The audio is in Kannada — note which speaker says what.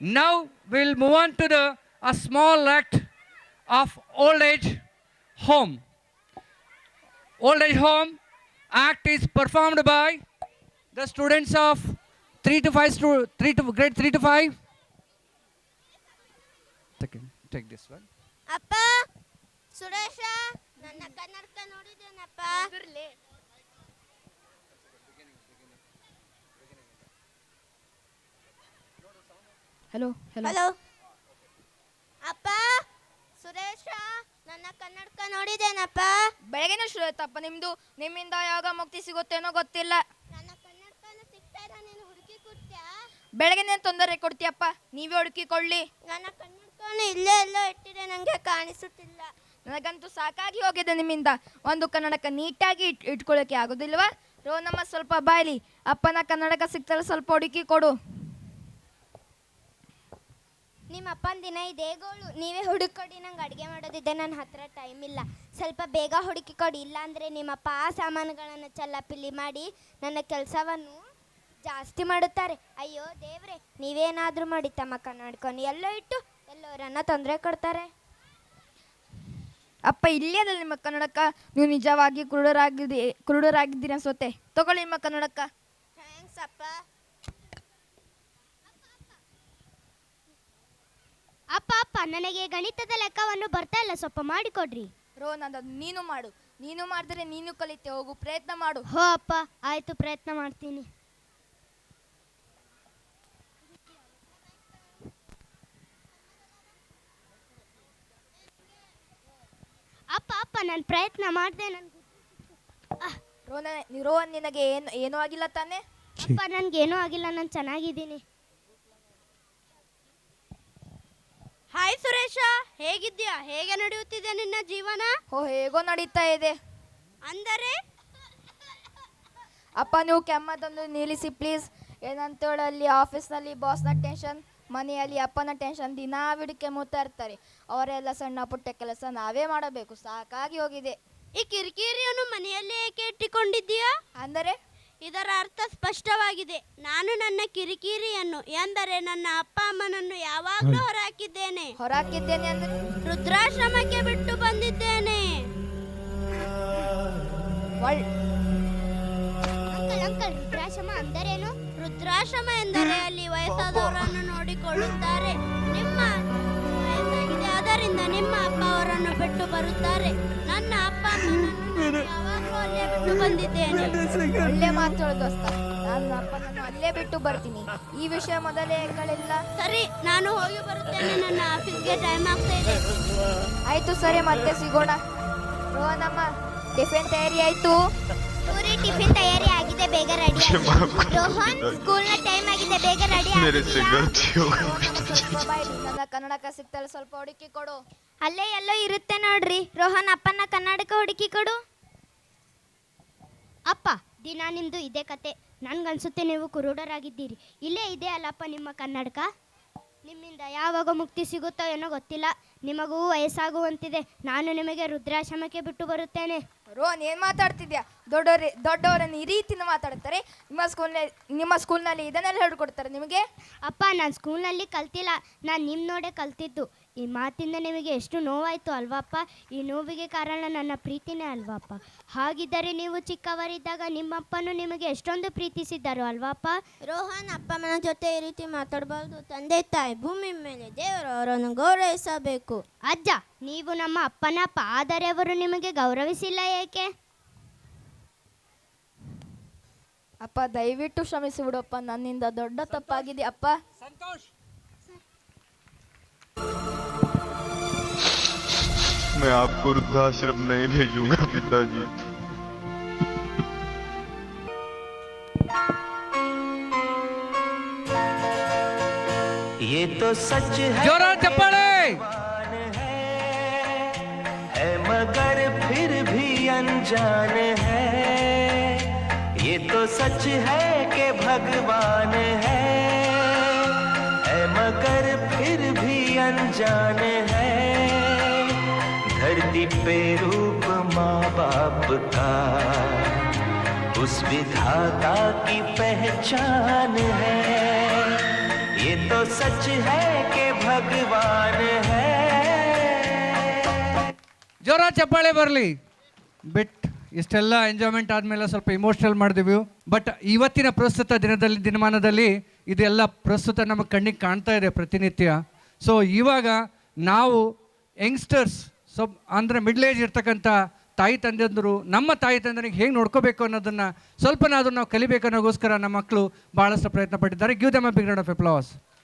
Speaker 1: Now we'll move on to a small act of old age home. Old age home act is performed by the students of 3 to 5 grade 3 to 5. Take this one.
Speaker 2: ಅಪ್ಪ ಸುರೇಶ ನನ್ನ ಕನ್ನಡಕ ನೋಡಿದ್ದೇನಪ್ಪ.
Speaker 3: ಹಲೋ
Speaker 2: ಹಲೋ ಅಪ್ಪ ಸುರೇಶ ನನ್ನ ಕನ್ನಡಕ ನೋಡಿದ್ದೇನಪ್ಪ.
Speaker 3: ಬೆಳಗ್ಗೆನೂ ಶುರು ಆಯ್ತಪ್ಪ ನಿಮ್ದು. ನಿಮ್ಮಿಂದ ಯಾವಾಗ ಮುಕ್ತಿ ಸಿಗುತ್ತೇನೋ ಗೊತ್ತಿಲ್ಲ.
Speaker 2: ನನ್ನ ಕನ್ನಡಕನ ಸಿಗ್ತಾ ನೀನು ಹುಡುಕಿ ಕೊಡ್ತೀಯಾ?
Speaker 3: ಬೆಳಗ್ಗೆನೇ ತೊಂದರೆ ಕೊಡ್ತೀಯಪ್ಪ, ನೀವೇ ಹುಡುಕಿಕೊಳ್ಳಿ.
Speaker 2: ನನ್ನ ಕನ್ನಡಕನ ಇಲ್ಲೇ ಎಲ್ಲೋ ಇಟ್ಟಿದೆ, ನನಗೆ ಕಾಣಿಸುತ್ತಿಲ್ಲ.
Speaker 3: ನನಗಂತೂ ಸಾಕಾಗಿ ಹೋಗಿದೆ ನಿಮ್ಮಿಂದ. ಒಂದು ಕನ್ನಡಕ ನೀಟಾಗಿ ಇಟ್ಕೊಳ್ಳೋಕೆ ಆಗೋದಿಲ್ವಾ? ರೋನಮ್ಮ ಸ್ವಲ್ಪ ಬಾಯ್ಲಿ, ಅಪ್ಪನ ಕನ್ನಡಕ ಸಿಗ್ತಾರೆ, ಸ್ವಲ್ಪ ಹುಡುಕಿ ಕೊಡು.
Speaker 2: ನಿಮ್ಮ ಅಪ್ಪನ ದಿನ ಇದೇ ಗೋಳು, ನೀವೇ ಹುಡುಕೊಡಿ. ನಂಗೆ ಅಡುಗೆ ಮಾಡೋದಿದೆ, ನನ್ನ ಹತ್ರ ಟೈಮ್ ಇಲ್ಲ. ಸ್ವಲ್ಪ ಬೇಗ ಹುಡುಕಿ ಕೊಡಿ, ಇಲ್ಲಾಂದರೆ ನಿಮ್ಮಪ್ಪ ಆ ಸಾಮಾನುಗಳನ್ನು ಚಲ್ಲಾಪಿಲ್ಲಿ ಮಾಡಿ ನನ್ನ ಕೆಲಸವನ್ನು ಜಾಸ್ತಿ ಮಾಡುತ್ತಾರೆ. ಅಯ್ಯೋ ದೇವ್ರೆ, ನೀವೇನಾದರೂ ಮಾಡಿ ತಮ್ಮ ಕನ್ನಡಕವನ್ನು ಎಲ್ಲೋ ಇಟ್ಟು ಎಲ್ಲವರನ್ನ ತೊಂದರೆ ಕೊಡ್ತಾರೆ.
Speaker 3: ಅಪ್ಪ ಇಲ್ಲೇ ಅದಲ್ಲ ನಿಮ್ಮ ಕನ್ನಡಕ. ನೀವು ನಿಜವಾಗಿ ಕುರುಡರಾಗಿದ್ದೀರಿ ಅನ್ಸುತ್ತೆ. ತಗೊಳ್ಳಿ ನಿಮ್ಮ ಕನ್ನಡಕ.
Speaker 2: ಥ್ಯಾಂಕ್ಸ್ ಅಪ್ಪ. ಅಪ್ಪ ಅಪ್ಪ ನನಗೆ ಗಣಿತದ ಲೆಕ್ಕವನ್ನು ಬರ್ತಾ ಇಲ್ಲ, ಸ್ವಲ್ಪ ಮಾಡಿಕೊಡ್ರಿ.
Speaker 3: ರೋನಂದ ನೀನು ಮಾಡು. ನೀನು ಮಾಡಿದ್ರೆ ನೀನು ಕಲಿತೆ, ಹೋಗು ಪ್ರಯತ್ನ ಮಾಡು.
Speaker 2: ಹೋ ಅಪ್ಪ ಆಯಿತು, ಪ್ರಯತ್ನ ಮಾಡ್ತೀನಿ. ಅಪ್ಪ ಅಪ್ಪ ನಾನು ಪ್ರಯತ್ನ ಮಾಡಿದೆ.
Speaker 3: ರೋಹನ್ ನಿನಗೆ ಏನೂ ಆಗಿಲ್ಲ ತಾನೆ?
Speaker 2: ಅಪ್ಪ ನನಗೇನೂ ಆಗಿಲ್ಲ, ನಾನು ಚೆನ್ನಾಗಿದ್ದೀನಿ. ಹಾಯ್ ಸುರೇಶ, ಹೇಗಿದ್ಯಾ? ಹೇಗೆ ನಡೆಯುತ್ತಿದೆ ನಿನ್ನ ಜೀವನ?
Speaker 3: ಹೇಗೋ ನಡೀತಾ ಇದೆ.
Speaker 2: ಅಂದರೆ
Speaker 3: ಅಪ್ಪ ನೀವು ಕೆಮ್ಮದೊಂದು ನಿಲ್ಲಿಸಿ ಪ್ಲೀಸ್. ಏನಂತೇಳಿ ಅಲ್ಲಿ ಆಫೀಸ್ನಲ್ಲಿ ಬಾಸ್ನ ಟೆನ್ಷನ್, ಮನೆಯಲ್ಲಿ ಅಪ್ಪನ ಟೆನ್ಷನ್, ದಿನಾ ಬಿಡು ಕೆಮ್ಮುತ್ತಾ ಇರ್ತಾರೆ. ಅವರೆಲ್ಲ ಸಣ್ಣ ಪುಟ್ಟ ಕೆಲಸ ನಾವೇ ಮಾಡಬೇಕು, ಸಾಕಾಗಿ ಹೋಗಿದೆ.
Speaker 2: ಈ ಕಿರಿಕಿರಿಯನ್ನು ಮನೆಯಲ್ಲೇ ಏಕೆ ಇಟ್ಟುಕೊಂಡಿದ್ದೀಯಾ?
Speaker 3: ಅಂದರೆ
Speaker 2: ಇದರ ಅರ್ಥ ಸ್ಪಷ್ಟವಾಗಿದೆ. ನಾನು ನನ್ನ ಕಿರಿಕಿರಿಯನ್ನು ಎಂದರೆ ನನ್ನ ಅಪ್ಪ ಅಮ್ಮನನ್ನು ಯಾವಾಗಲೂ ಹೊರಹಾಕಿದ್ದೇನೆ.
Speaker 3: ಅಂದ್ರೆ
Speaker 2: ವೃದ್ಧಾಶ್ರಮಕ್ಕೆ ಬಿಟ್ಟು ಬಂದಿದ್ದೇನೆ. ಅಂಕಲ್, ವೃದ್ಧಾಶ್ರಮ ಅಂದರೇನು? ವೃದ್ಧಾಶ್ರಮ ಎಂದರೆ ಅಲ್ಲಿ ವಯಸ್ಸಾದವರನ್ನು ನೋಡಿಕೊಳ್ಳುತ್ತಾರೆ. ನಿಮ್ಮ ವಯಸ್ಸಾಗಿದೆ, ಅದರಿಂದ ನಿಮ್ಮ ಅಪ್ಪ ಅವರನ್ನು ಬಿಟ್ಟು ಬರುತ್ತಾರೆ. ನನ್ನ ಅಪ್ಪ ಅಮ್ಮನನ್ನು ಯಾವಾಗಲೂ ಅಲ್ಲೇ ಬಿಟ್ಟು ಬಂದಿದ್ದೇನೆ.
Speaker 3: ಒಳ್ಳೆ ಮಾತು ದೋಸ್ತ. ನಾನು ಅಪ್ಪನನ್ನು ಅಲ್ಲೇ ಬಿಟ್ಟು ಬರ್ತೀನಿ. ಈ ವಿಷಯ ಮೊದಲೇ ಹೇಳಿಲ್ಲ.
Speaker 2: ಸರಿ, ನಾನು ಹೋಗಿ ಬರುತ್ತೇನೆ, ನನ್ನ ಆಫೀಸ್ಗೆ ಟೈಮ್ ಆಗ್ತಾ ಇದೆ.
Speaker 3: ಆಯ್ತು ಸರಿ, ಮತ್ತೆ ಸಿಗೋಣ. ರೋಹನಮ್ಮ ಟಿಫಿನ್ ತಯಾರಿ ಆಯ್ತು?
Speaker 2: ಪೂರಿ ಟಿಫಿನ್ ತಯಾರಿ ಆಗಿದೆ, ಬೇಗ ರೆಡಿ ಆಗಿ. ರೋಹನ್ ಸ್ಕೂಲ್ನ ಟೈಮ್ ಆಗಿದೆ, ಬೇಗ ರೆಡಿ
Speaker 3: ನನ್ನ ಕನ್ನಡಕ ಸಿಗ್ತಲ್ಲ, ಸ್ವಲ್ಪ ಹುಡುಕಿ ಕೊಡು.
Speaker 2: ಅಲ್ಲೇ ಎಲ್ಲೋ ಇರುತ್ತೆ ನೋಡ್ರಿ. ರೋಹನ್ ಅಪ್ಪನ ಕನ್ನಡಕ ಹುಡುಕಿ ಕೊಡು. ಅಪ್ಪ ದಿನ ನಿಮ್ದು ಇದೇ ಕತೆ. ನನ್ಗನ್ಸುತ್ತೆ ನೀವು ಕುರುಡರಾಗಿದ್ದೀರಿ. ಇಲ್ಲೇ ಇದೆ ಅಲ್ಲಪ್ಪ ನಿಮ್ಮ ಕನ್ನಡಕ. ನಿಮ್ಮಿಂದ ಯಾವಾಗ ಮುಕ್ತಿ ಸಿಗುತ್ತೋ ಏನೋ ಗೊತ್ತಿಲ್ಲ. ನಿಮಗೂ ವಯಸ್ಸಾಗುವಂತಿದೆ. ನಾನು ನಿಮಗೆ ವೃದ್ಧಾಶ್ರಮಕ್ಕೆ ಬಿಟ್ಟು ಬರುತ್ತೇನೆ.
Speaker 3: ರೋಹನ್ ಏನು ಮಾತಾಡ್ತಿದ್ಯಾ? ದೊಡ್ಡವರನ್ನು ಈ ರೀತಿನ ಮಾತಾಡ್ತಾರೆ. ನಿಮ್ಮ ಸ್ಕೂಲ್ನಲ್ಲಿ ಇದನ್ನೆಲ್ಲ ಹೇಳ್ಕೊಡ್ತಾರೆ ನಿಮಗೆ?
Speaker 2: ಅಪ್ಪ ನಾನು ಸ್ಕೂಲ್ನಲ್ಲಿ ಕಲ್ತಿಲ್ಲ, ನಾನು ನಿಮ್ಮ ನೋಡೇ ಕಲ್ತಿದ್ದು. ಈ ಮಾತಿಂದ ನಿಮಗೆ ಎಷ್ಟು ನೋವಾಯಿತು ಅಲ್ವಪ್ಪ? ಈ ನೋವಿಗೆ ಕಾರಣ ನನ್ನ ಪ್ರೀತಿನೇ ಅಲ್ವಪ್ಪ? ಹಾಗಿದ್ದರೆ ನೀವು ಚಿಕ್ಕವರಿದ್ದಾಗ ನಿಮ್ಮಪ್ಪನು ನಿಮಗೆ ಎಷ್ಟೊಂದು ಪ್ರೀತಿಸಿದ್ದರು ಅಲ್ವಪ್ಪ? ರೋಹನ್ ಅಪ್ಪಮ್ಮನ ಜೊತೆ ಈ ರೀತಿ ಮಾತಾಡಬಾರ್ದು. ತಂದೆ ತಾಯಿ ಭೂಮಿ ಮೇಲೆ ದೇವರು ಅವರನ್ನು ಗೌರವಿಸಬೇಕು. ಅಜ್ಜ, ನೀವು ನಮ್ಮ ಅಪ್ಪನಪ್ಪ, ಆದರೆ ಅವರು ನಿಮಗೆ ಗೌರವಿಸಿಲ್ಲ ಏಕೆ?
Speaker 3: ಅಪ್ಪ ದಯವಿಟ್ಟು ಕ್ಷಮಿಸಿ ಬಿಡಪ್ಪ, ನನ್ನಿಂದ ದೊಡ್ಡ ತಪ್ಪಾಗಿದೆ ಅಪ್ಪ.
Speaker 1: ಸಂತೋಷ್,
Speaker 4: मैं आपको वृद्धाश्रम नहीं भेजूंगा पिताजी।
Speaker 5: ये तो सच है,
Speaker 1: जोरा चप्पड़े
Speaker 5: है मगर फिर भी अनजान है। ये तो सच है कि भगवान है मगर फिर भी अनजान है। धरती पे रूप माँ बाप का उस विधाता की पहचान है। ये तो सच है कि भगवान है.
Speaker 1: ಜೋರ ಚಪ್ಪಾಳೆ ಬರಲಿ. ಬಿಟ್ ಇಷ್ಟೆಲ್ಲ ಎಂಜಾಯ್ಮೆಂಟ್ ಆದಮೇಲೆ ಸ್ವಲ್ಪ ಇಮೋಷ್ನಲ್ ಮಾಡಿದ್ವಿ. ಬಟ್ ಇವತ್ತಿನ ಪ್ರಸ್ತುತ ದಿನಮಾನದಲ್ಲಿ ಇದೆಲ್ಲ ಪ್ರಸ್ತುತ ನಮ್ಮ ಕಣ್ಣಿಗೆ ಕಾಣ್ತಾ ಇದೆ ಪ್ರತಿನಿತ್ಯ. ಸೊ ಇವಾಗ ನಾವು ಯಂಗ್ಸ್ಟರ್ಸ್ ಅಂದರೆ ಮಿಡ್ಲ್ ಏಜ್ ಇರ್ತಕ್ಕಂಥ ತಾಯಿ ತಂದೆಯಂದರು ನಮ್ಮ ತಾಯಿ ತಂದೆನಿಗೆ ಹೇಗೆ ನೋಡ್ಕೋಬೇಕು ಅನ್ನೋದನ್ನು ಸ್ವಲ್ಪನಾದರೂ ನಾವು ಕಲಿಬೇಕು ಅನ್ನೋಗೋಸ್ಕರ ನಮ್ಮ ಮಕ್ಕಳು ಭಾಳಷ್ಟು ಪ್ರಯತ್ನ ಪಟ್ಟಿದ್ದಾರೆ. Give them a big round of applause.